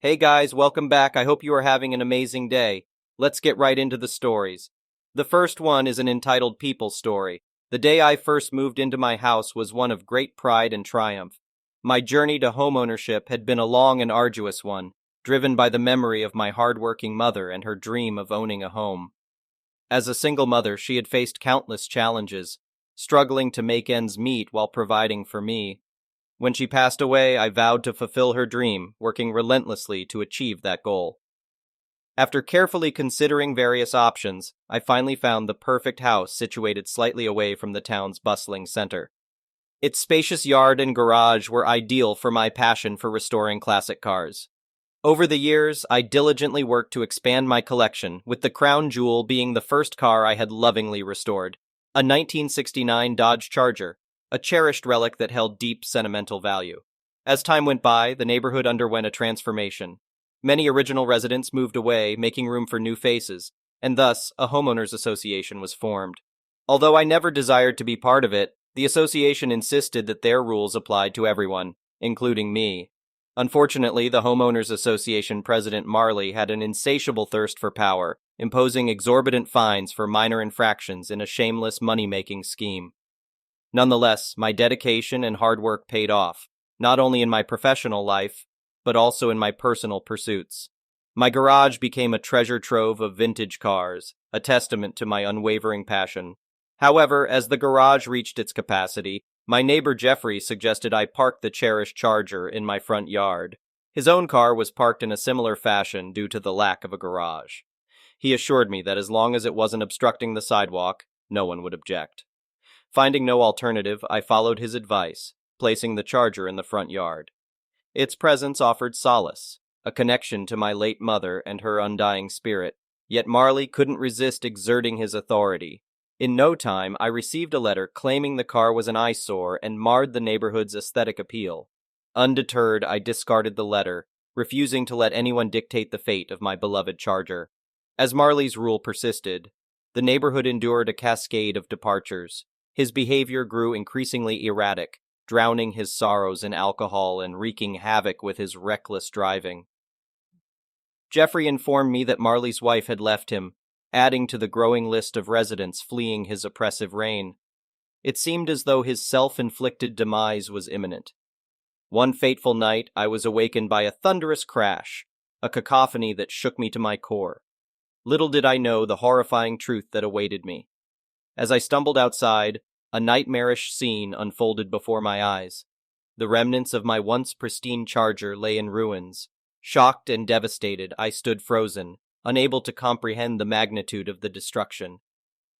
Hey guys, welcome back. I hope you are having an amazing day. Let's get right into the stories. The first one is an entitled People Story. The day I first moved into my house was one of great pride and triumph. My journey to homeownership had been a long and arduous one, driven by the memory of my hardworking mother and her dream of owning a home. As a single mother, she had faced countless challenges, struggling to make ends meet while providing for me. When she passed away, I vowed to fulfill her dream, working relentlessly to achieve that goal. After carefully considering various options, I finally found the perfect house situated slightly away from the town's bustling center. Its spacious yard and garage were ideal for my passion for restoring classic cars. Over the years, I diligently worked to expand my collection, with the crown jewel being the first car I had lovingly restored, a 1969 Dodge Charger, a cherished relic that held deep sentimental value. As time went by, the neighborhood underwent a transformation. Many original residents moved away, making room for new faces, and thus a homeowners association was formed. Although I never desired to be part of it, the association insisted that their rules applied to everyone, including me. Unfortunately, the Homeowners Association president Marley had an insatiable thirst for power, imposing exorbitant fines for minor infractions in a shameless money-making scheme. Nonetheless, my dedication and hard work paid off, not only in my professional life, but also in my personal pursuits. My garage became a treasure trove of vintage cars, a testament to my unwavering passion. However, as the garage reached its capacity, my neighbor Jeffrey suggested I park the cherished Charger in my front yard. His own car was parked in a similar fashion due to the lack of a garage. He assured me that as long as it wasn't obstructing the sidewalk, no one would object. Finding no alternative, I followed his advice, placing the Charger in the front yard. Its presence offered solace, a connection to my late mother and her undying spirit, yet Marley couldn't resist exerting his authority. In no time, I received a letter claiming the car was an eyesore and marred the neighborhood's aesthetic appeal. Undeterred, I discarded the letter, refusing to let anyone dictate the fate of my beloved Charger. As Marley's rule persisted, the neighborhood endured a cascade of departures. His behavior grew increasingly erratic, drowning his sorrows in alcohol and wreaking havoc with his reckless driving. Jeffrey informed me that Marley's wife had left him, adding to the growing list of residents fleeing his oppressive reign. It seemed as though his self-inflicted demise was imminent. One fateful night, I was awakened by a thunderous crash, a cacophony that shook me to my core. Little did I know the horrifying truth that awaited me. As I stumbled outside, a nightmarish scene unfolded before my eyes. The remnants of my once pristine Charger lay in ruins. Shocked and devastated, I stood frozen, unable to comprehend the magnitude of the destruction.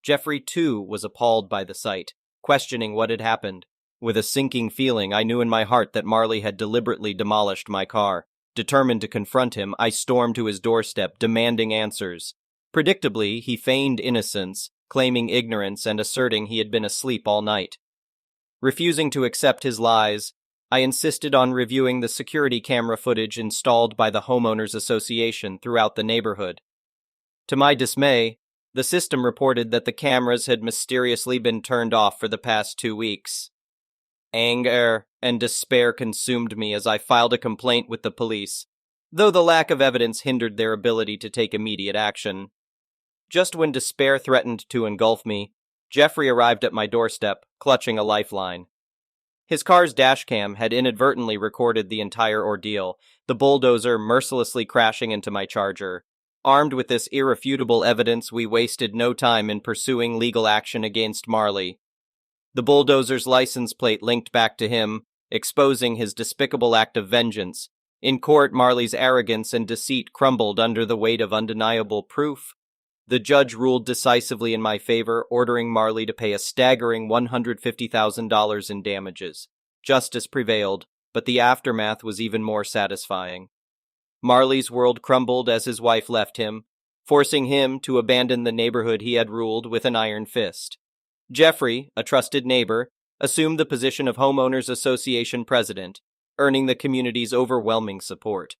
Jeffrey, too, was appalled by the sight, questioning what had happened. With a sinking feeling, I knew in my heart that Marley had deliberately demolished my car. Determined to confront him, I stormed to his doorstep, demanding answers. Predictably, he feigned innocence, claiming ignorance and asserting he had been asleep all night. Refusing to accept his lies, I insisted on reviewing the security camera footage installed by the Homeowners Association throughout the neighborhood. To my dismay, the system reported that the cameras had mysteriously been turned off for the past 2 weeks. Anger and despair consumed me as I filed a complaint with the police, though the lack of evidence hindered their ability to take immediate action. Just when despair threatened to engulf me, Jeffrey arrived at my doorstep, clutching a lifeline. His car's dashcam had inadvertently recorded the entire ordeal, the bulldozer mercilessly crashing into my Charger. Armed with this irrefutable evidence, we wasted no time in pursuing legal action against Marley. The bulldozer's license plate linked back to him, exposing his despicable act of vengeance. In court, Marley's arrogance and deceit crumbled under the weight of undeniable proof. The judge ruled decisively in my favor, ordering Marley to pay a staggering $150,000 in damages. Justice prevailed, but the aftermath was even more satisfying. Marley's world crumbled as his wife left him, forcing him to abandon the neighborhood he had ruled with an iron fist. Jeffrey, a trusted neighbor, assumed the position of Homeowners Association president, earning the community's overwhelming support.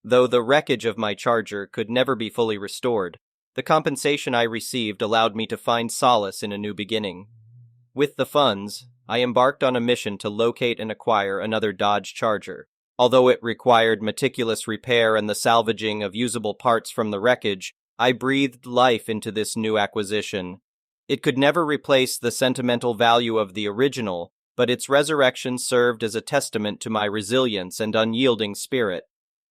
Though the wreckage of my Charger could never be fully restored, the compensation I received allowed me to find solace in a new beginning. With the funds, I embarked on a mission to locate and acquire another Dodge Charger, Although it required meticulous repair and the salvaging of usable parts from the wreckage, I breathed life into this new acquisition. It could never replace the sentimental value of the original, but its resurrection served as a testament to my resilience and unyielding spirit.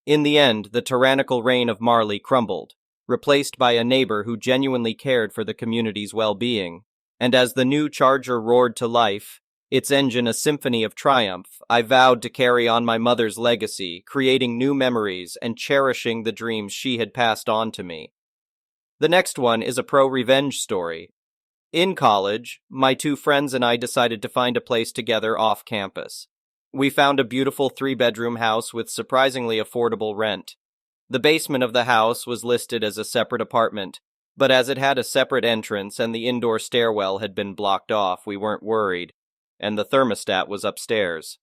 In the end, the tyrannical reign of Marley crumbled, replaced by a neighbor who genuinely cared for the community's well-being. And as the new Charger roared to life, its engine a symphony of triumph, I vowed to carry on my mother's legacy, creating new memories and cherishing the dreams she had passed on to me. The next one is a pro-revenge story. In college, my two friends and I decided to find a place together off campus. We found a beautiful 3-bedroom house with surprisingly affordable rent. The basement of the house was listed as a separate apartment, but as it had a separate entrance and the indoor stairwell had been blocked off, we weren't worried, and the thermostat was upstairs.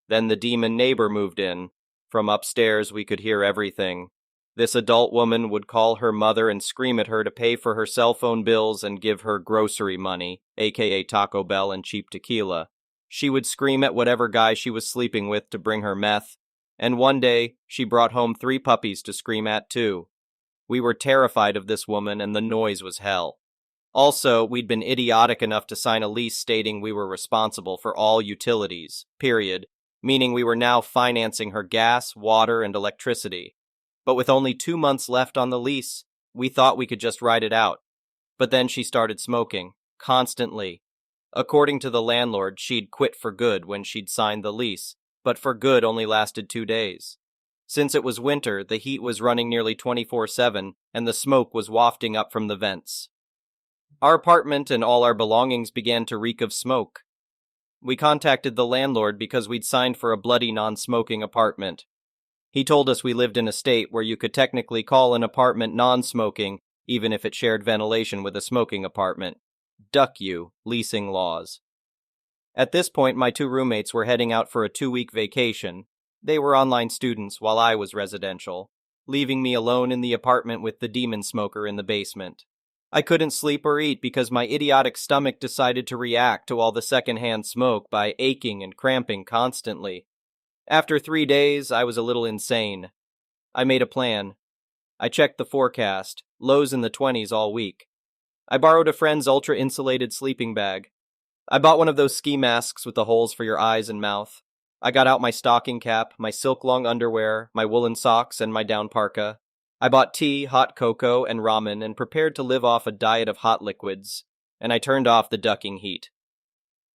Then the demon neighbor moved in. From upstairs we could hear everything. This adult woman would call her mother and scream at her to pay for her cell phone bills and give her grocery money, aka Taco Bell and cheap tequila. She would scream at whatever guy she was sleeping with to bring her meth, and one day she brought home 3 puppies to scream at too. We were terrified of this woman and the noise was hell. Also, we'd been idiotic enough to sign a lease stating we were responsible for all utilities, period, meaning we were now financing her gas, water, and electricity. But with only 2 months left on the lease, we thought we could just ride it out. But then she started smoking, constantly. According to the landlord, she'd quit for good when she'd signed the lease, but for good only lasted 2 days. Since it was winter, the heat was running nearly 24/7, and the smoke was wafting up from the vents. Our apartment and all our belongings began to reek of smoke. We contacted the landlord because we'd signed for a bloody non-smoking apartment. He told us we lived in a state where you could technically call an apartment non-smoking, even if it shared ventilation with a smoking apartment. Duck you, leasing laws. At this point, my 2 roommates were heading out for a 2-week vacation. They were online students while I was residential, leaving me alone in the apartment with the demon smoker in the basement. I couldn't sleep or eat because my idiotic stomach decided to react to all the secondhand smoke by aching and cramping constantly. After 3 days, I was a little insane. I made a plan. I checked the forecast, lows in the 20s all week. I borrowed a friend's ultra-insulated sleeping bag. I bought one of those ski masks with the holes for your eyes and mouth. I got out my stocking cap, my silk-long underwear, my woolen socks, and my down parka. I bought tea, hot cocoa, and ramen and prepared to live off a diet of hot liquids, and I turned off the ducking heat.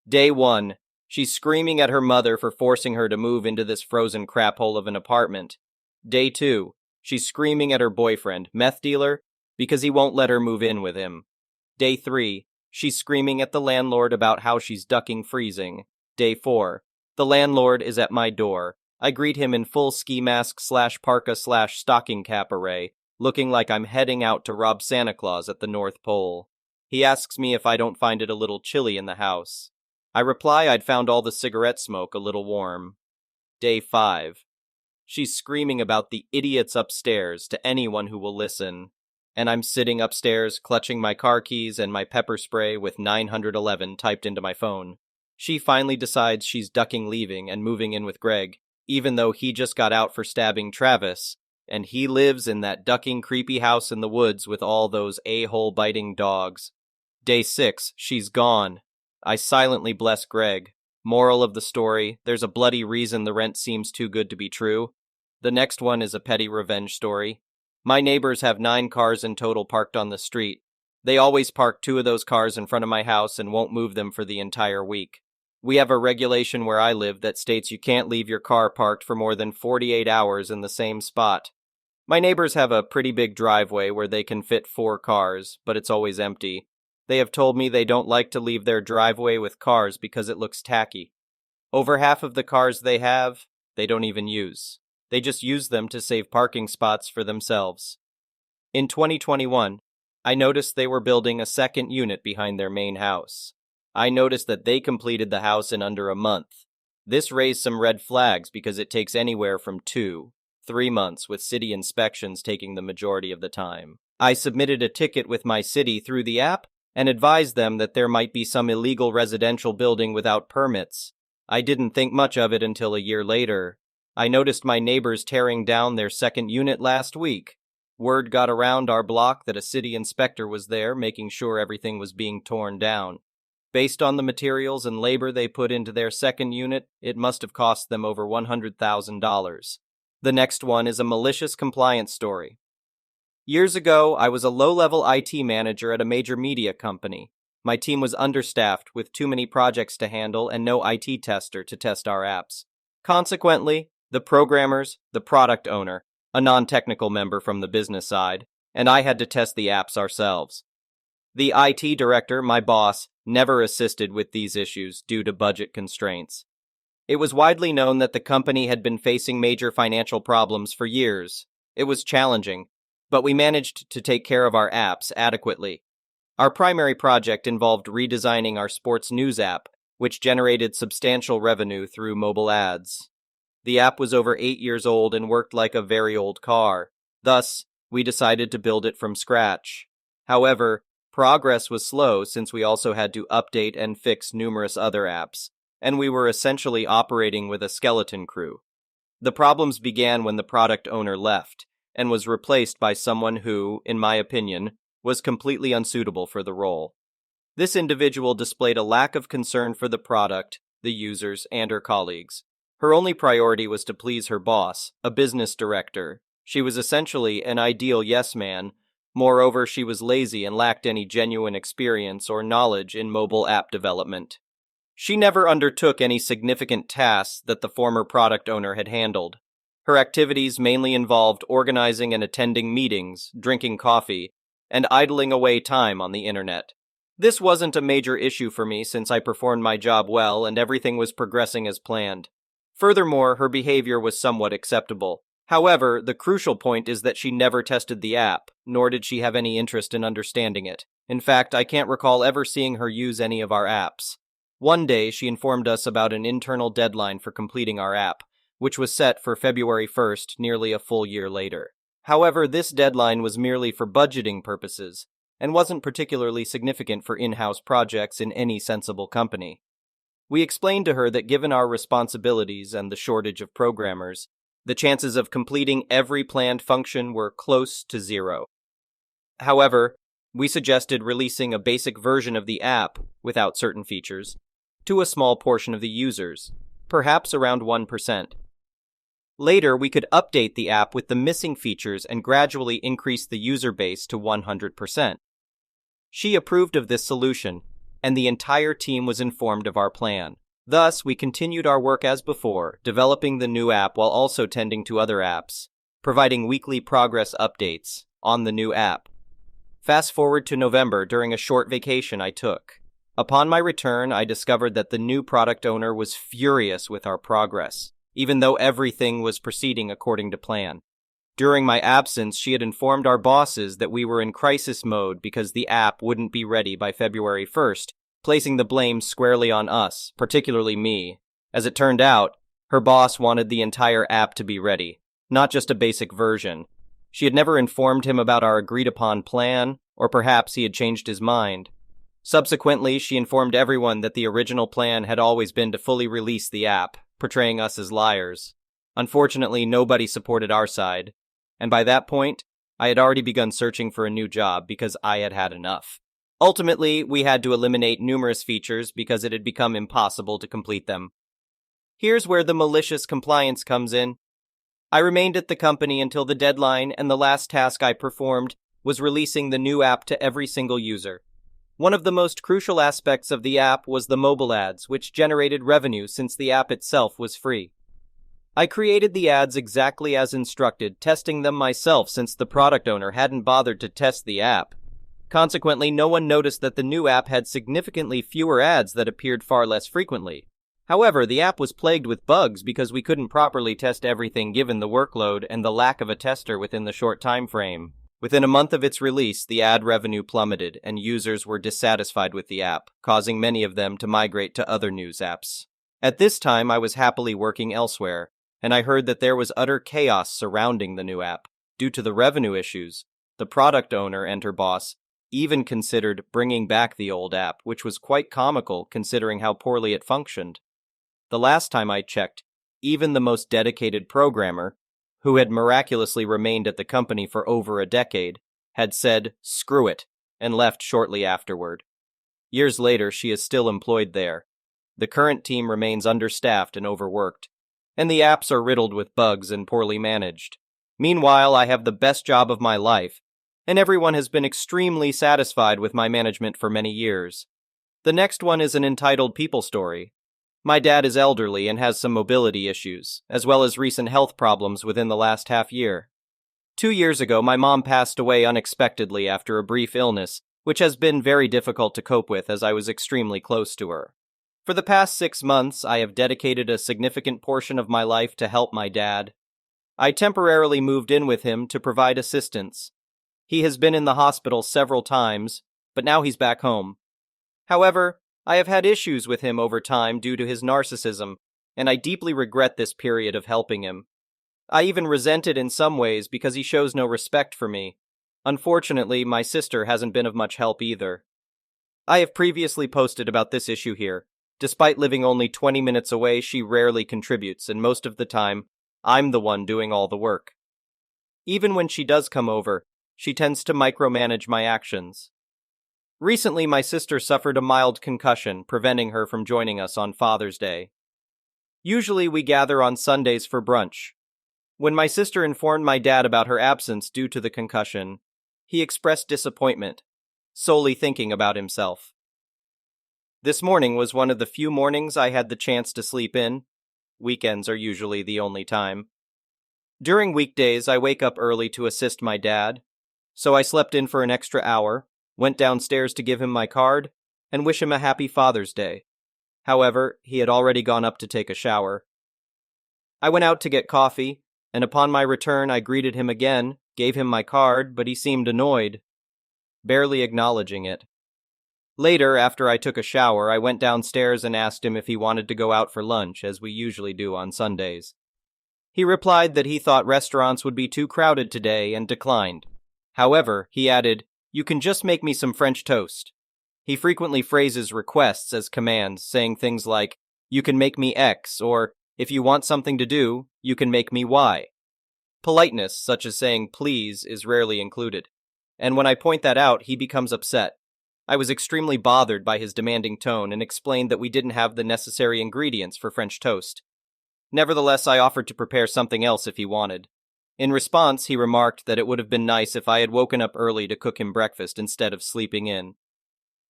Day 1. She's screaming at her mother for forcing her to move into this frozen crap hole of an apartment. Day 2. She's screaming at her boyfriend, meth dealer, because he won't let her move in with him. Day 3. She's screaming at the landlord about how she's ducking freezing. Day 4. The landlord is at my door. I greet him in full ski mask / parka / stocking cap array, looking like I'm heading out to rob Santa Claus at the North Pole. He asks me if I don't find it a little chilly in the house. I reply I'd found all the cigarette smoke a little warm. Day 5. She's screaming about the idiots upstairs to anyone who will listen. And I'm sitting upstairs clutching my car keys and my pepper spray with 911 typed into my phone. She finally decides she's ducking leaving and moving in with Greg, even though he just got out for stabbing Travis, and he lives in that ducking creepy house in the woods with all those a-hole biting dogs. Day 6, she's gone. I silently bless Greg. Moral of the story, there's a bloody reason the rent seems too good to be true. The next one is a petty revenge story. My neighbors have 9 cars in total parked on the street. They always park 2 of those cars in front of my house and won't move them for the entire week. We have a regulation where I live that states you can't leave your car parked for more than 48 hours in the same spot. My neighbors have a pretty big driveway where they can fit 4 cars, but it's always empty. They have told me they don't like to leave their driveway with cars because it looks tacky. Over half of the cars they have, they don't even use. They just use them to save parking spots for themselves. In 2021, I noticed they were building a second unit behind their main house. I noticed that they completed the house in under a month. This raised some red flags because it takes anywhere from 2-3 months, with city inspections taking the majority of the time. I submitted a ticket with my city through the app and advised them that there might be some illegal residential building without permits. I didn't think much of it until a year later. I noticed my neighbors tearing down their second unit last week. Word got around our block that a city inspector was there making sure everything was being torn down. Based on the materials and labor they put into their second unit, it must have cost them over $100,000. The next one is a malicious compliance story. Years ago, I was a low-level IT manager at a major media company. My team was understaffed with too many projects to handle and no IT tester to test our apps. Consequently, the programmers, the product owner, a non-technical member from the business side, and I had to test the apps ourselves. The IT director, my boss, never assisted with these issues due to budget constraints. It was widely known that the company had been facing major financial problems for years. It was challenging, but we managed to take care of our apps adequately. Our primary project involved redesigning our sports news app, which generated substantial revenue through mobile ads. The app was over 8 years old and worked like a very old car. Thus, we decided to build it from scratch. However, progress was slow since we also had to update and fix numerous other apps, and we were essentially operating with a skeleton crew. The problems began when the product owner left and was replaced by someone who, in my opinion, was completely unsuitable for the role. This individual displayed a lack of concern for the product, the users, and her colleagues. Her only priority was to please her boss, a business director. She was essentially an ideal yes man. Moreover, she was lazy and lacked any genuine experience or knowledge in mobile app development. She never undertook any significant tasks that the former product owner had handled. Her activities mainly involved organizing and attending meetings, drinking coffee, and idling away time on the internet. This wasn't a major issue for me since I performed my job well and everything was progressing as planned. Furthermore, her behavior was somewhat acceptable. However, the crucial point is that she never tested the app, nor did she have any interest in understanding it. In fact, I can't recall ever seeing her use any of our apps. One day, she informed us about an internal deadline for completing our app, which was set for February 1st, nearly a full year later. However, this deadline was merely for budgeting purposes, and wasn't particularly significant for in-house projects in any sensible company. We explained to her that given our responsibilities and the shortage of programmers, the chances of completing every planned function were close to zero. However, we suggested releasing a basic version of the app, without certain features, to a small portion of the users, perhaps around 1%. Later, we could update the app with the missing features and gradually increase the user base to 100%. She approved of this solution, and the entire team was informed of our plan. Thus, we continued our work as before, developing the new app while also tending to other apps, providing weekly progress updates on the new app. Fast forward to November during a short vacation I took. Upon my return, I discovered that the new product owner was furious with our progress, even though everything was proceeding according to plan. During my absence, she had informed our bosses that we were in crisis mode because the app wouldn't be ready by February 1st, placing the blame squarely on us, particularly me. As it turned out, her boss wanted the entire app to be ready, not just a basic version. She had never informed him about our agreed-upon plan, or perhaps he had changed his mind. Subsequently, she informed everyone that the original plan had always been to fully release the app, portraying us as liars. Unfortunately, nobody supported our side, and by that point, I had already begun searching for a new job because I had had enough. Ultimately, we had to eliminate numerous features because it had become impossible to complete them. Here's where the malicious compliance comes in. I remained at the company until the deadline, and the last task I performed was releasing the new app to every single user. One of the most crucial aspects of the app was the mobile ads, which generated revenue since the app itself was free. I created the ads exactly as instructed, testing them myself since the product owner hadn't bothered to test the app. Consequently, no one noticed that the new app had significantly fewer ads that appeared far less frequently. However, the app was plagued with bugs because we couldn't properly test everything given the workload and the lack of a tester within the short time frame. Within a month of its release, the ad revenue plummeted and users were dissatisfied with the app, causing many of them to migrate to other news apps. At this time, I was happily working elsewhere, and I heard that there was utter chaos surrounding the new app. Due to the revenue issues, the product owner and her boss even considered bringing back the old app, which was quite comical considering how poorly it functioned. The last time I checked, Even the most dedicated programmer, who had miraculously remained at the company for over a decade, had said, "Screw it," and left shortly afterward. Years later, she is still employed there. The current team remains understaffed and overworked, and the apps are riddled with bugs and poorly managed. Meanwhile, I have the best job of my life, and everyone has been extremely satisfied with my management for many years. The next one is an entitled people story. My dad is elderly and has some mobility issues, as well as recent health problems within the last half year. 2 years ago, my mom passed away unexpectedly after a brief illness, which has been very difficult to cope with as I was extremely close to her. For the past 6 months, I have dedicated a significant portion of my life to help my dad. I temporarily moved in with him to provide assistance. He has been in the hospital several times, but now he's back home. However, I have had issues with him over time due to his narcissism, and I deeply regret this period of helping him. I even resent it in some ways because he shows no respect for me. Unfortunately, my sister hasn't been of much help either. I have previously posted about this issue here. Despite living only 20 minutes away, she rarely contributes, and most of the time, I'm the one doing all the work. Even when she does come over, she tends to micromanage my actions. Recently, my sister suffered a mild concussion, preventing her from joining us on Father's Day. Usually, we gather on Sundays for brunch. When my sister informed my dad about her absence due to the concussion, he expressed disappointment, solely thinking about himself. This morning was one of the few mornings I had the chance to sleep in. Weekends are usually the only time. During weekdays, I wake up early to assist my dad, so I slept in for an extra hour, went downstairs to give him my card, and wish him a happy Father's Day. However, he had already gone up to take a shower. I went out to get coffee, and upon my return I greeted him again, gave him my card, but he seemed annoyed, barely acknowledging it. Later, after I took a shower, I went downstairs and asked him if he wanted to go out for lunch, as we usually do on Sundays. He replied that he thought restaurants would be too crowded today and declined. However, he added, "You can just make me some French toast." He frequently phrases requests as commands, saying things like, "You can make me X," or, "If you want something to do, you can make me Y." Politeness, such as saying please, is rarely included. And when I point that out, he becomes upset. I was extremely bothered by his demanding tone and explained that we didn't have the necessary ingredients for French toast. Nevertheless, I offered to prepare something else if he wanted. In response, he remarked that it would have been nice if I had woken up early to cook him breakfast instead of sleeping in.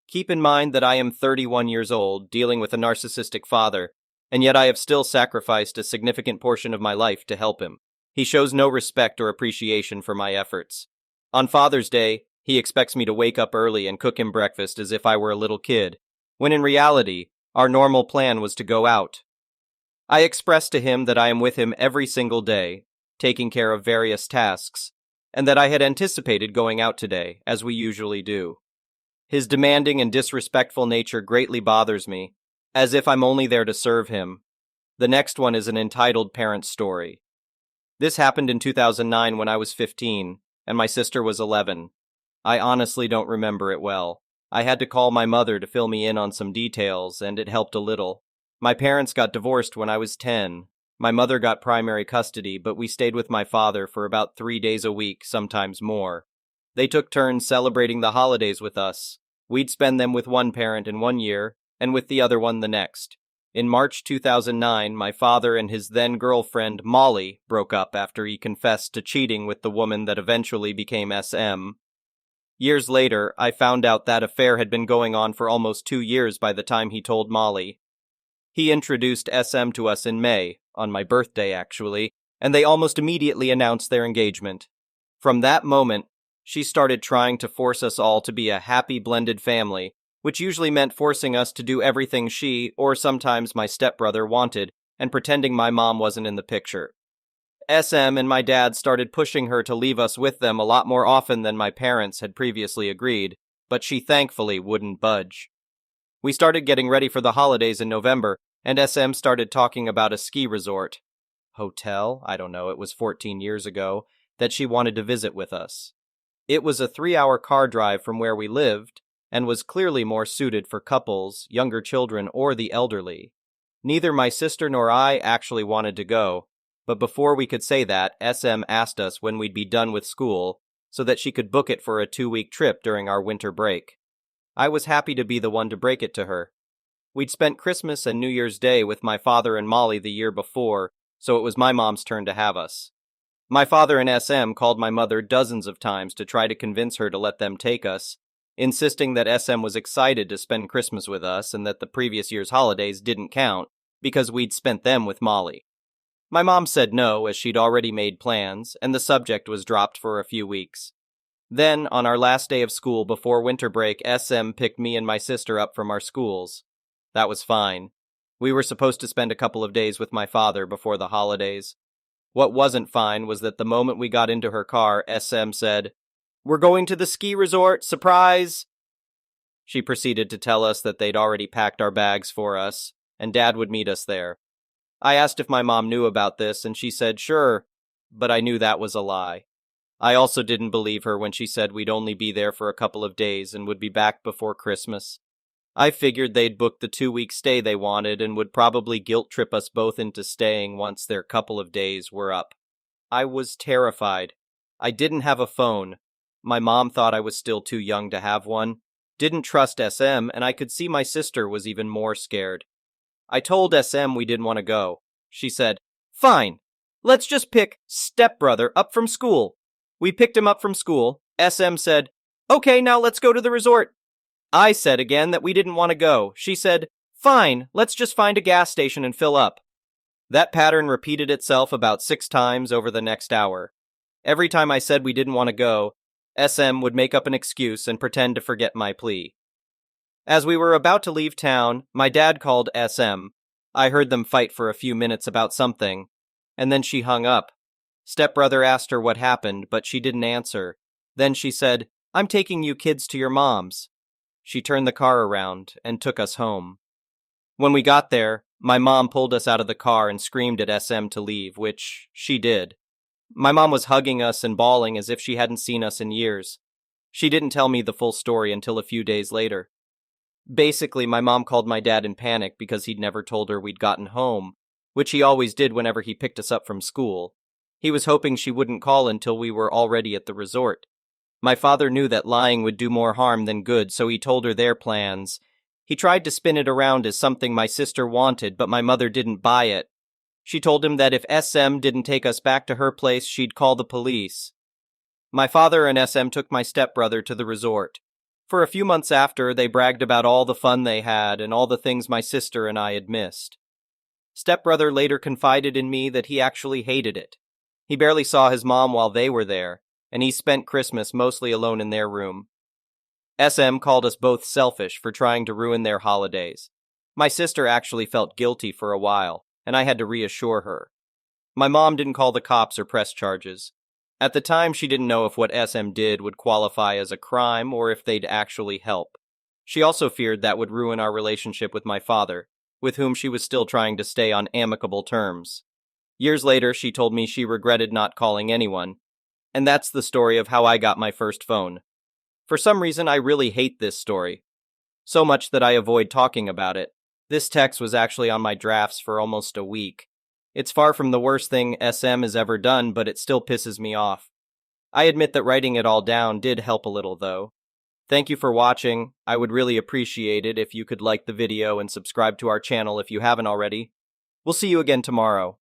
Keep in mind that I am 31 years old, dealing with a narcissistic father, and yet I have still sacrificed a significant portion of my life to help him. He shows no respect or appreciation for my efforts. On Father's Day, he expects me to wake up early and cook him breakfast as if I were a little kid, when in reality, our normal plan was to go out. I expressed to him that I am with him every single day, taking care of various tasks, and that I had anticipated going out today, as we usually do. His demanding and disrespectful nature greatly bothers me, as if I'm only there to serve him. The next one is an entitled parent story. This happened in 2009 when I was 15, and my sister was 11. I honestly don't remember it well. I had to call my mother to fill me in on some details, and it helped a little. My parents got divorced when I was 10. My mother got primary custody, but we stayed with my father for about 3 days a week, sometimes more. They took turns celebrating the holidays with us. We'd spend them with one parent in 1 year, and with the other one the next. In March 2009, my father and his then-girlfriend, Molly, broke up after he confessed to cheating with the woman that eventually became SM. Years later, I found out that affair had been going on for almost 2 years by the time he told Molly. He introduced SM to us in May, on my birthday actually, and they almost immediately announced their engagement. From that moment, she started trying to force us all to be a happy blended family, which usually meant forcing us to do everything she, or sometimes my stepbrother, wanted, and pretending my mom wasn't in the picture. SM and my dad started pushing her to leave us with them a lot more often than my parents had previously agreed, but she thankfully wouldn't budge. We started getting ready for the holidays in November, and SM started talking about a ski resort, hotel, I don't know, it was 14 years ago, that she wanted to visit with us. It was a 3-hour car drive from where we lived, and was clearly more suited for couples, younger children, or the elderly. Neither my sister nor I actually wanted to go, but before we could say that, SM asked us when we'd be done with school so that she could book it for a 2-week trip during our winter break. I was happy to be the one to break it to her. We'd spent Christmas and New Year's Day with my father and Molly the year before, so it was my mom's turn to have us. My father and SM called my mother dozens of times to try to convince her to let them take us, insisting that SM was excited to spend Christmas with us and that the previous year's holidays didn't count because we'd spent them with Molly. My mom said no, as she'd already made plans, and the subject was dropped for a few weeks. Then, on our last day of school before winter break, SM picked me and my sister up from our schools. That was fine. We were supposed to spend a couple of days with my father before the holidays. What wasn't fine was that the moment we got into her car, SM said, "We're going to the ski resort, surprise!" She proceeded to tell us that they'd already packed our bags for us, and Dad would meet us there. I asked if my mom knew about this, and she said sure, but I knew that was a lie. I also didn't believe her when she said we'd only be there for a couple of days and would be back before Christmas. I figured they'd booked the 2-week stay they wanted and would probably guilt trip us both into staying once their couple of days were up. I was terrified. I didn't have a phone. My mom thought I was still too young to have one, didn't trust SM, and I could see my sister was even more scared. I told SM we didn't want to go. She said, "Fine, let's just pick Stepbrother up from school." We picked him up from school. SM said, "Okay, now let's go to the resort." I said again that we didn't want to go. She said, "Fine, let's just find a gas station and fill up." That pattern repeated itself about 6 times over the next hour. Every time I said we didn't want to go, SM would make up an excuse and pretend to forget my plea. As we were about to leave town, my dad called SM. I heard them fight for a few minutes about something, and then she hung up. Stepbrother asked her what happened, but she didn't answer. Then she said, "I'm taking you kids to your mom's." She turned the car around and took us home. When we got there, my mom pulled us out of the car and screamed at SM to leave, which she did. My mom was hugging us and bawling as if she hadn't seen us in years. She didn't tell me the full story until a few days later. Basically, my mom called my dad in panic because he'd never told her we'd gotten home, which he always did whenever he picked us up from school. He was hoping she wouldn't call until we were already at the resort. My father knew that lying would do more harm than good, so he told her their plans. He tried to spin it around as something my sister wanted, but my mother didn't buy it. She told him that if SM didn't take us back to her place, she'd call the police. My father and SM took my stepbrother to the resort. For a few months after, they bragged about all the fun they had and all the things my sister and I had missed. Stepbrother later confided in me that he actually hated it. He barely saw his mom while they were there, and he spent Christmas mostly alone in their room. SM called us both selfish for trying to ruin their holidays. My sister actually felt guilty for a while, and I had to reassure her. My mom didn't call the cops or press charges. At the time, she didn't know if what SM did would qualify as a crime or if they'd actually help. She also feared that would ruin our relationship with my father, with whom she was still trying to stay on amicable terms. Years later, she told me she regretted not calling anyone, and that's the story of how I got my first phone. For some reason, I really hate this story, so much that I avoid talking about it. This text was actually on my drafts for almost a week. It's far from the worst thing SM has ever done, but it still pisses me off. I admit that writing it all down did help a little, though. Thank you for watching. I would really appreciate it if you could like the video and subscribe to our channel if you haven't already. We'll see you again tomorrow.